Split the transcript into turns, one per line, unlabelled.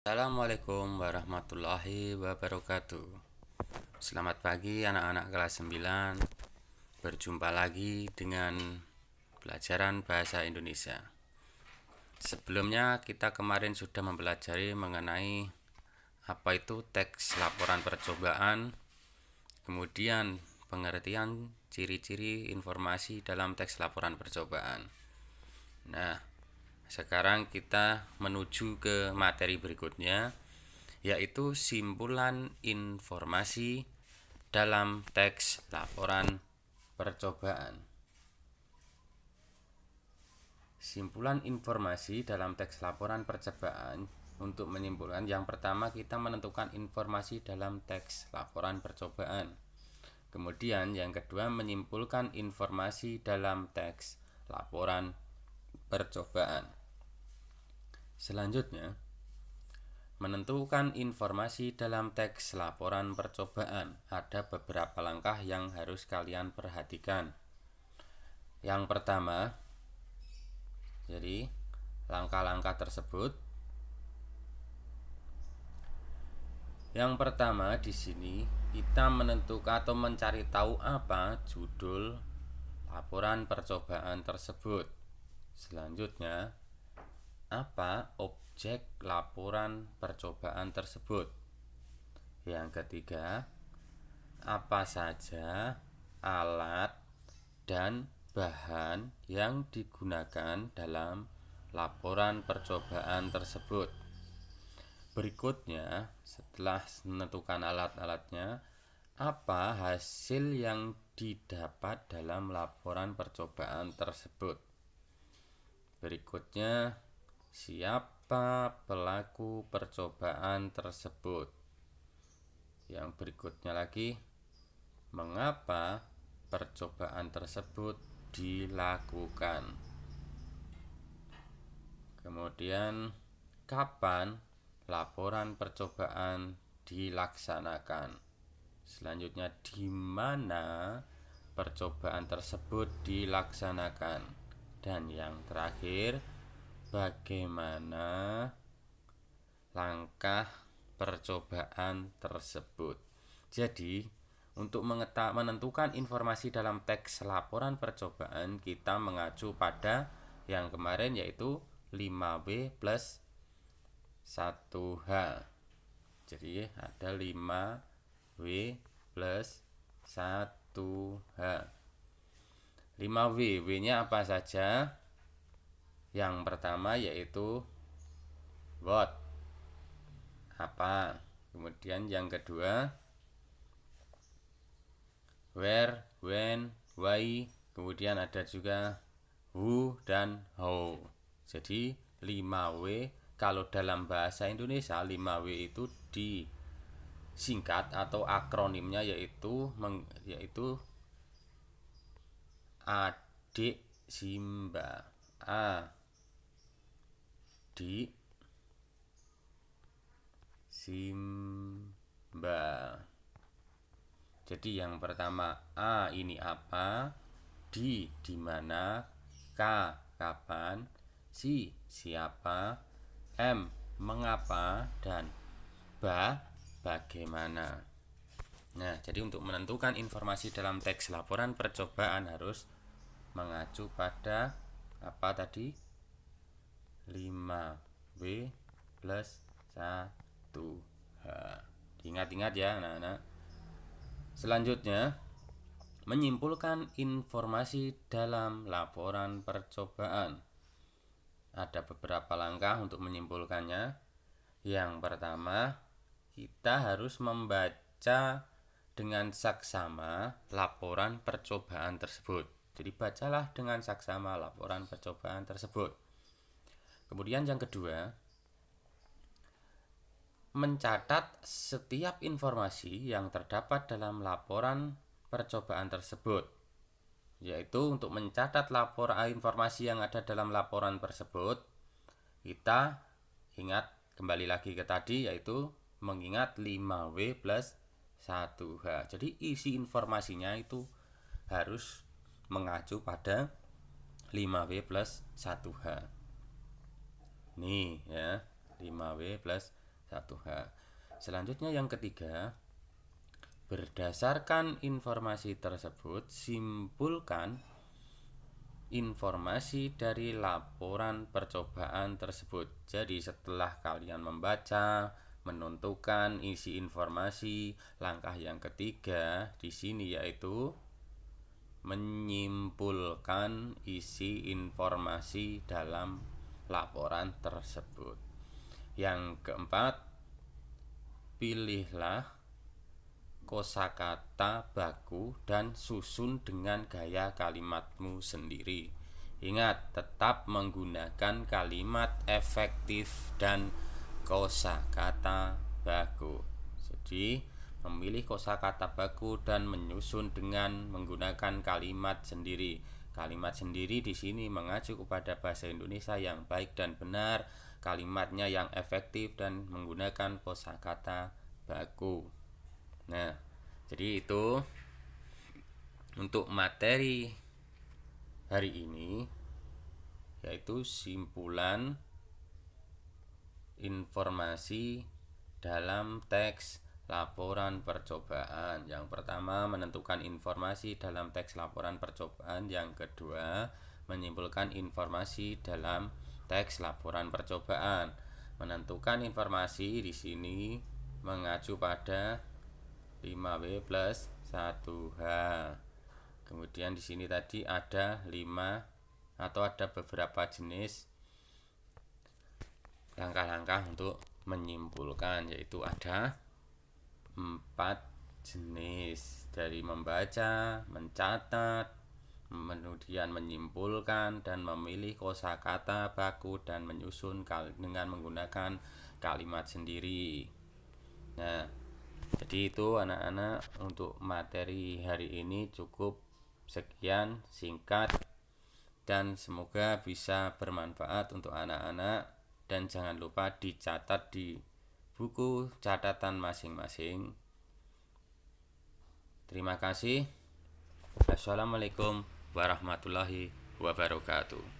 Assalamualaikum warahmatullahi wabarakatuh. Selamat pagi anak-anak kelas 9. Berjumpa lagi dengan pelajaran bahasa Indonesia. Sebelumnya kita kemarin sudah mempelajari mengenai apa itu teks laporan percobaan, kemudian pengertian ciri-ciri informasi dalam teks laporan percobaan. Nah, sekarang kita menuju ke materi berikutnya, yaitu simpulan informasi dalam teks laporan percobaan. Simpulan informasi dalam teks laporan percobaan untuk menyimpulkan, yang pertama kita menentukan informasi dalam teks laporan percobaan. Kemudian yang kedua menyimpulkan informasi dalam teks laporan percobaan. Selanjutnya, menentukan informasi dalam teks laporan percobaan. Ada beberapa langkah yang harus kalian perhatikan. Yang pertama, jadi langkah-langkah tersebut. Yang pertama di sini kita menentukan atau mencari tahu apa judul laporan percobaan tersebut. Selanjutnya, apa objek laporan percobaan tersebut. Yang ketiga, apa saja alat dan bahan yang digunakan dalam laporan percobaan tersebut. Berikutnya, setelah menentukan alat-alatnya, apa hasil yang didapat dalam laporan percobaan tersebut. Berikutnya, siapa pelaku percobaan tersebut. Yang berikutnya lagi, mengapa percobaan tersebut dilakukan. Kemudian, kapan laporan percobaan dilaksanakan. Selanjutnya, di mana percobaan tersebut dilaksanakan. Dan yang terakhir, bagaimana langkah percobaan tersebut. Jadi, untuk menentukan informasi dalam teks laporan percobaan, kita mengacu pada yang kemarin, yaitu 5W plus 1H. Jadi ada 5W plus 1H. 5W, W-nya apa saja? Yang pertama yaitu what, apa. Kemudian yang kedua where, when, why. Kemudian ada juga who dan how. Jadi 5W, kalau dalam bahasa Indonesia 5W itu disingkat atau akronimnya yaitu adik Simba. Adik Simba. Jadi yang pertama, A ini apa, di mana, K kapan, si siapa, M mengapa, dan bagaimana. Nah, jadi untuk menentukan informasi dalam teks laporan percobaan harus mengacu pada apa tadi? 5W plus 1H. Ingat-ingat ya anak-anak. Selanjutnya, menyimpulkan informasi dalam laporan percobaan. Ada beberapa langkah untuk menyimpulkannya. Yang pertama, kita harus membaca dengan saksama laporan percobaan tersebut. Jadi bacalah dengan saksama laporan percobaan tersebut. Kemudian yang kedua, mencatat setiap informasi yang terdapat dalam laporan percobaan tersebut. Yaitu untuk mencatat informasi yang ada dalam laporan tersebut, kita ingat kembali lagi ke tadi, yaitu mengingat 5W plus 1H. Jadi isi informasinya itu harus mengacu pada 5W plus 1H. Nih ya, 5W plus 1H. Selanjutnya yang ketiga, berdasarkan informasi tersebut, simpulkan informasi dari laporan percobaan tersebut. Jadi setelah kalian membaca, menentukan isi informasi, langkah yang ketiga di sini yaitu menyimpulkan isi informasi dalam laporan tersebut. Yang keempat, pilihlah kosakata baku dan susun dengan gaya kalimatmu sendiri. Ingat, tetap menggunakan kalimat efektif dan kosakata baku. Jadi, memilih kosakata baku dan menyusun dengan menggunakan kalimat sendiri. Kalimat sendiri di sini mengacu kepada bahasa Indonesia yang baik dan benar, kalimatnya yang efektif dan menggunakan kosakata baku. Nah, jadi itu untuk materi hari ini, yaitu simpulan informasi dalam teks laporan percobaan. Yang pertama, menentukan informasi dalam teks laporan percobaan. Yang kedua, menyimpulkan informasi dalam teks laporan percobaan. Menentukan informasi di sini mengacu pada 5W plus 1H. Kemudian di sini tadi ada 5 atau ada beberapa jenis langkah-langkah untuk menyimpulkan, yaitu ada 4 jenis, dari membaca, mencatat, kemudian menyimpulkan dan memilih kosakata baku dan menyusun dengan menggunakan kalimat sendiri. Nah, jadi itu anak-anak, untuk materi hari ini cukup sekian, singkat, dan semoga bisa bermanfaat untuk anak-anak. Dan jangan lupa dicatat di buku catatan masing-masing. Terima kasih. Assalamualaikum warahmatullahi wabarakatuh.